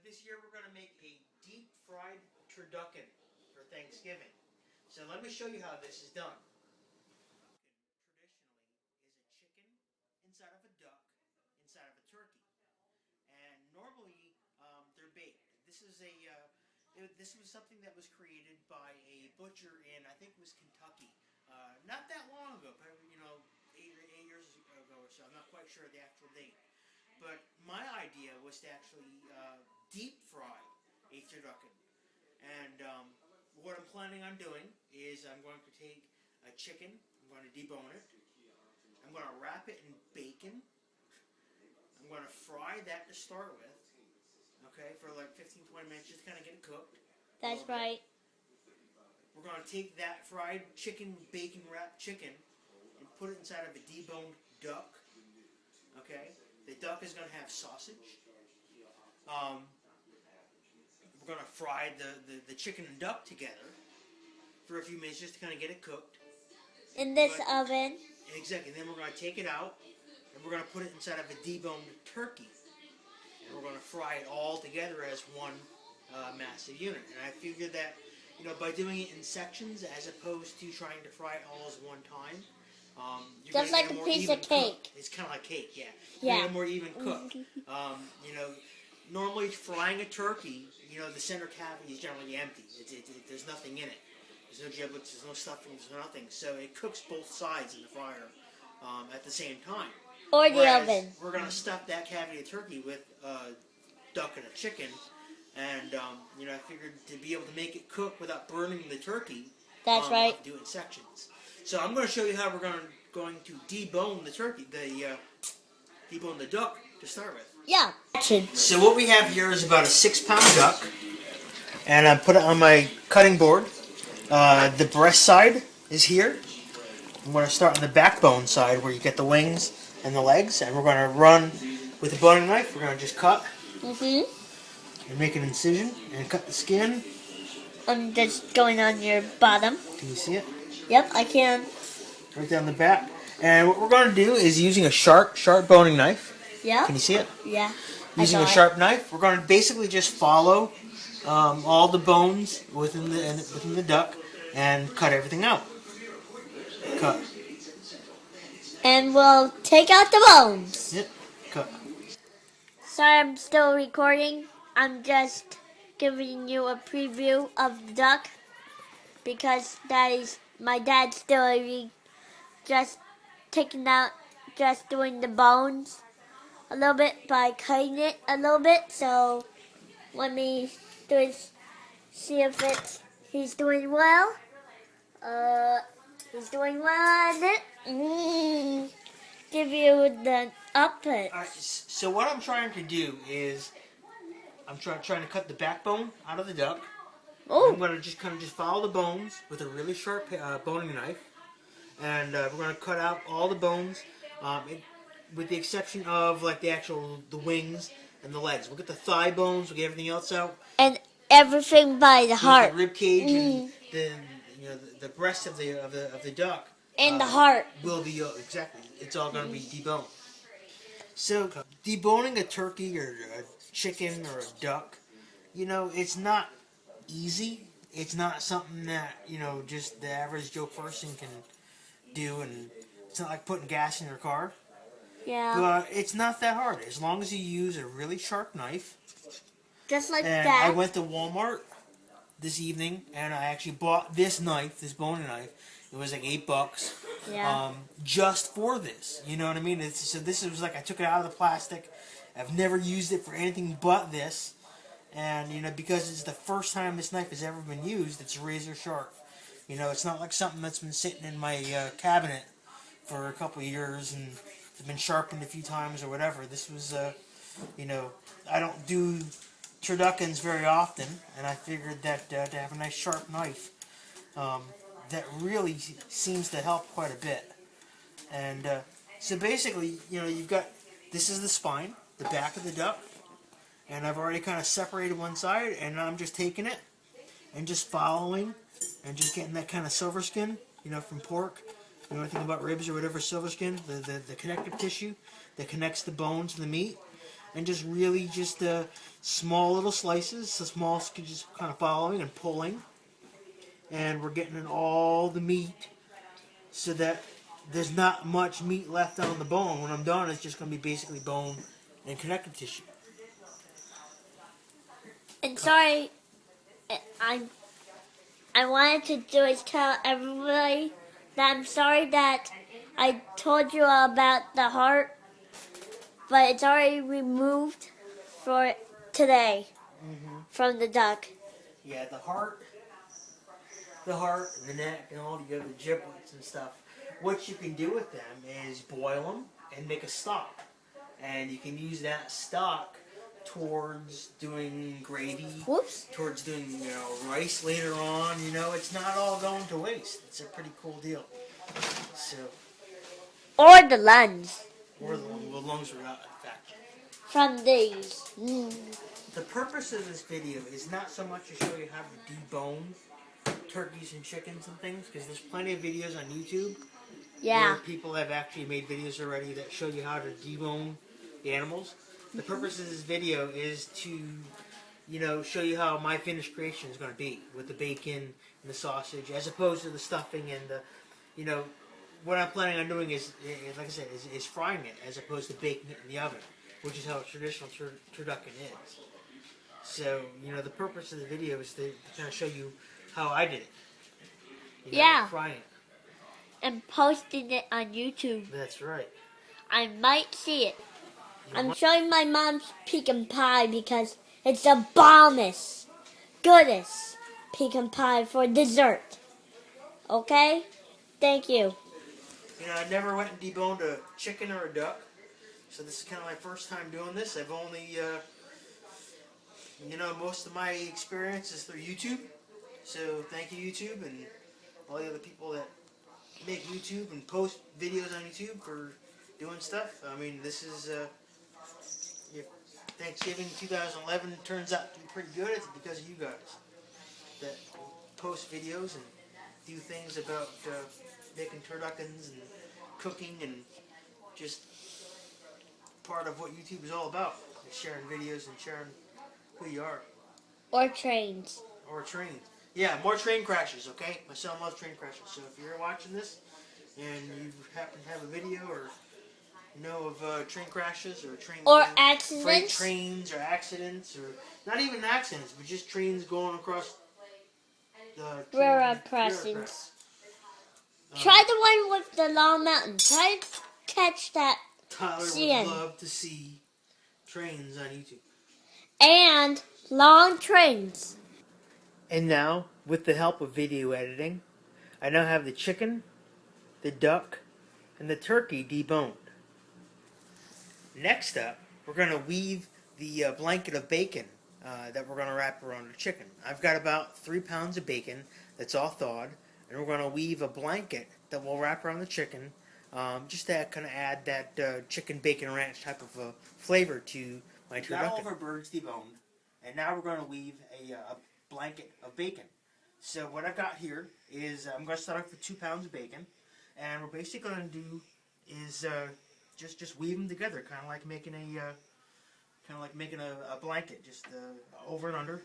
This year we're going to make a deep fried turducken for Thanksgiving. So let me show you how this is done. Traditionally is a chicken inside of a duck inside of a turkey, and normally they're baked. This was something that was created by a butcher in, I think it was Kentucky, not that long ago, probably 8 years ago or so. I'm not quite sure the actual date. But my idea was to actually deep fry a turducken. And what I'm planning on doing is I'm going to take a chicken, I'm going to debone it, I'm going to wrap it in bacon, I'm going to fry that to start with, okay, for like 15-20 minutes, just kind of get it cooked. That's right. We're going to take that fried chicken, bacon wrapped chicken, and put it inside of a deboned duck, okay? The duck is going to have sausage. We're going to fry the chicken and duck together for a few minutes just to kind of get it cooked. In this oven. Exactly. Then we're going to take it out and we're going to put it inside of a deboned turkey. And we're going to fry it all together as one massive unit. And I figured that, by doing it in sections as opposed to trying to fry it all as one time, just like a piece of cake. It's kind of like cake, yeah. Yeah. You get a more even cook. Normally frying a turkey, the center cavity is generally empty. There's nothing in it. There's no giblets, there's no stuffing, there's nothing. So it cooks both sides in the fryer at the same time. Or the oven. We're going to stuff that cavity of turkey with duck and a chicken. And, I figured to be able to make it cook without burning the turkey, that's right. We'll have to do it in sections. So I'm going to show you how we're going to debone the turkey, debone the duck to start with. Yeah. So what we have here is about a 6-pound duck, and I put it on my cutting board. The breast side is here. I'm going to start on the backbone side where you get the wings and the legs, and we're going to run with a boning knife. We're going to just cut and make an incision and cut the skin. I'm just going on your bottom. Can you see it? Yep, I can. Right down the back. And what we're going to do is using a sharp boning knife. Yeah. Can you see it? Yeah. Using a sharp knife, we're going to basically just follow all the bones within the duck and cut everything out. Cut. And we'll take out the bones. Yep. Cut. Sorry, I'm still recording. I'm just giving you a preview of the duck because my dad's still just taking out, just doing the bones a little bit by cutting it a little bit. So let me see if he's doing well. He's doing well at it. Give you the output. All right, so what I'm trying to do is I'm trying to cut the backbone out of the duck. Oh. I'm going to just follow the bones with a really sharp boning knife, and we're going to cut out all the bones, with the exception of like the wings and the legs. We'll get the thigh bones. We'll get everything else out. And everything by the heart. The rib cage and the breast of the duck. And the heart will be exactly. It's all going to be deboned. So deboning a turkey or a chicken or a duck, it's not easy. It's not something that just the average Joe person can do, and it's not like putting gas in your car. Yeah. But it's not that hard as long as you use a really sharp knife. Just like and that. I went to Walmart this evening and I actually bought this knife, this boning knife. It was like $8. Yeah. Just for this. You know what I mean? So this was like I took it out of the plastic. I've never used it for anything but this. And, because it's the first time this knife has ever been used, it's razor sharp. It's not like something that's been sitting in my cabinet for a couple of years and it's been sharpened a few times or whatever. This was, I don't do turduckens very often, and I figured that to have a nice sharp knife, that really seems to help quite a bit. And so basically, you've got, this is the spine, the back of the duck. And I've already kind of separated one side, and now I'm just taking it and just following and just getting that kind of silver skin, from pork. Anything about ribs or whatever, silver skin, the connective tissue that connects the bone to the meat. and just really just small little slices, so small, just kind of following and pulling, and we're getting in all the meat so that there's not much meat left on the bone. When I'm done, it's just going to be basically bone and connective tissue. And sorry, I wanted to just tell everybody that I'm sorry that I told you all about the heart, but it's already removed for today from the duck. Yeah, the heart, and the neck, and all the other giblets and stuff. What you can do with them is boil them and make a stock, and you can use that stock towards doing gravy, Whoops. towards doing rice later on. It's not all going to waste. It's a pretty cool deal. So, Or the lungs or the lungs are out, in fact. from these. The purpose of this video is not so much to show you how to debone turkeys and chickens and things, because there's plenty of videos on YouTube where people have actually made videos already that show you how to debone the animals. The purpose of this video is to, show you how my finished creation is going to be with the bacon and the sausage, as opposed to the stuffing and the, what I'm planning on doing is, like I said, is frying it as opposed to baking it in the oven, which is how a traditional turducken is. So, the purpose of the video is to kind of show you how I did it. Frying it. And posting it on YouTube. That's right. I might see it. I'm showing my mom's pecan pie because it's the bombest, goodest pecan pie for dessert. Okay? Thank you. I never went and deboned a chicken or a duck, so this is kind of my first time doing this. I've only, most of my experience is through YouTube. So thank you, YouTube, and all the other people that make YouTube and post videos on YouTube for doing stuff. I mean, this is if Thanksgiving 2011 turns out to be pretty good, it's because of you guys that post videos and do things about making turduckens and cooking, and just part of what YouTube is all about, is sharing videos and sharing who you are. Or trains. Or trains. Yeah, more train crashes, okay? My son loves train crashes. So if you're watching this and you happen to have a video or know of train crashes or accidents, freight trains or accidents, or not even accidents, but just trains going across the railroad crossings. Try the one with the long mountain. Try to catch that. Tyler would love to see trains on YouTube. And long trains. And now, with the help of video editing, I now have the chicken, the duck, and the turkey deboned. Next up, we're going to weave the blanket of bacon that we're going to wrap around the chicken. I've got about 3 pounds of bacon that's all thawed, and we're going to weave a blanket that we'll wrap around the chicken, just to kind of add that chicken bacon ranch type of flavor to my turducken. Got all of our birds deboned, and now we're going to weave a blanket of bacon. So what I've got here is I'm going to start off with 2 pounds of bacon, and what we're basically going to do is just weave them together, kind of like making a blanket, just over and under.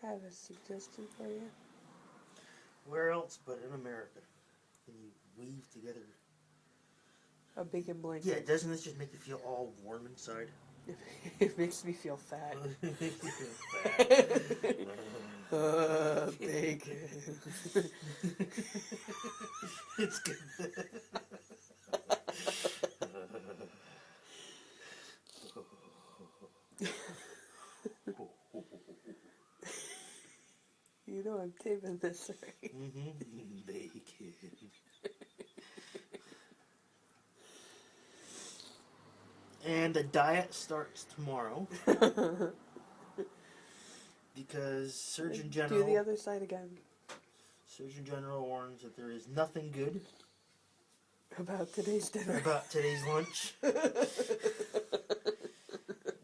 I have a suggestion for you. Where else but in America can you weave together a bacon blanket? Yeah, doesn't this just make you feel all warm inside? It makes me feel fat. Bacon. It's good. You know I'm taping this, right? Bacon. And the diet starts tomorrow because Surgeon Do the General other side again. warns that there is nothing good About today's dinner. about today's lunch.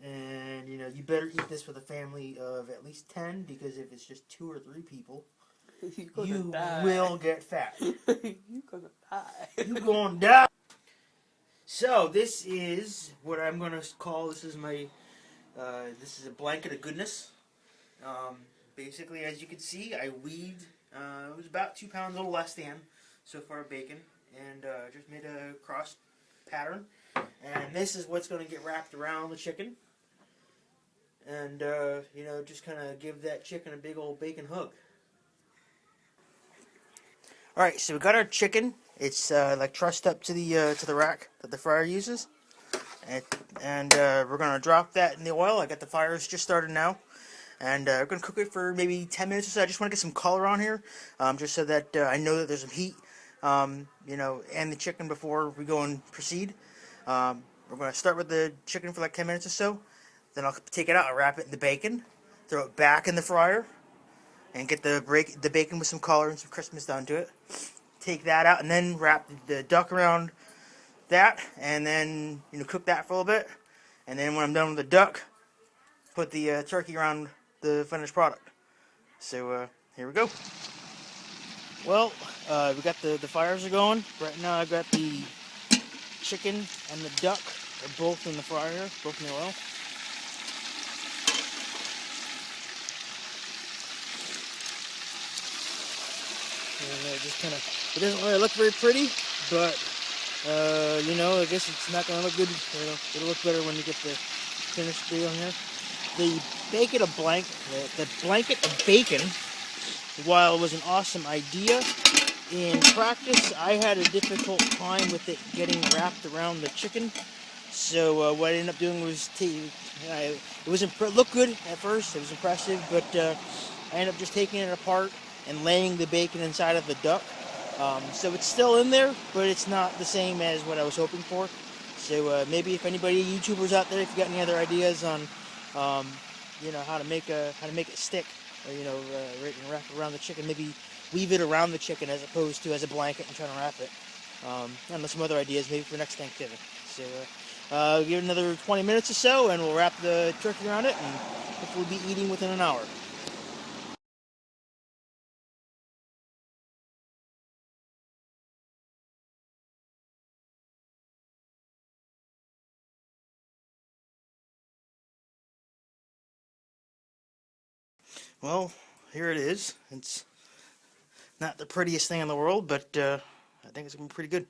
And you better eat this with a family of at least 10, because if it's just 2 or 3 people, you die. will get fat. You're gonna die. You gonna die. So this is what I'm gonna call. This is my. This is a blanket of goodness. Basically, as you can see, I weighed. It was about 2 pounds, a little less than so far bacon, and just made a cross pattern. And this is what's going to get wrapped around the chicken, and just kind of give that chicken a big old bacon hug. All right, so we got our chicken. It's like trussed up to the rack that the fryer uses, and we're gonna drop that in the oil. I got the fires just started now, and we're gonna cook it for maybe 10 minutes or so. I just want to get some color on here, just so that I know that there's some heat, and the chicken before we go and proceed. We're gonna start with the chicken for like 10 minutes or so. Then I'll take it out, and wrap it in the bacon, throw it back in the fryer, and get the bacon with some color and some crispness down to it. Take that out, and then wrap the duck around that, and then cook that for a little bit. And then when I'm done with the duck, put the turkey around the finished product. So here we go. Well, we got the fires are going. Right now I've got the chicken and the duck are both in the fryer, both in the oil. And just kind of, it doesn't really look very pretty, but I guess it's not going to look good. It'll look better when you get the finished deal here. The blanket of bacon, while it was an awesome idea, in practice I had a difficult time with it getting wrapped around the chicken. So what I ended up doing was it looked good at first. It was impressive, but I ended up just taking it apart and laying the bacon inside of the duck. So it's still in there, but it's not the same as what I was hoping for. So maybe if anybody YouTubers out there, if you got any other ideas on how to make it stick, or wrap it around the chicken, maybe weave it around the chicken as opposed to as a blanket and trying to wrap it. And some other ideas maybe for next Thanksgiving. So give it another 20 minutes or so, and we'll wrap the turkey around it, and hopefully be eating within an hour. Well, here it is. It's not the prettiest thing in the world, but I think it's going to be pretty good.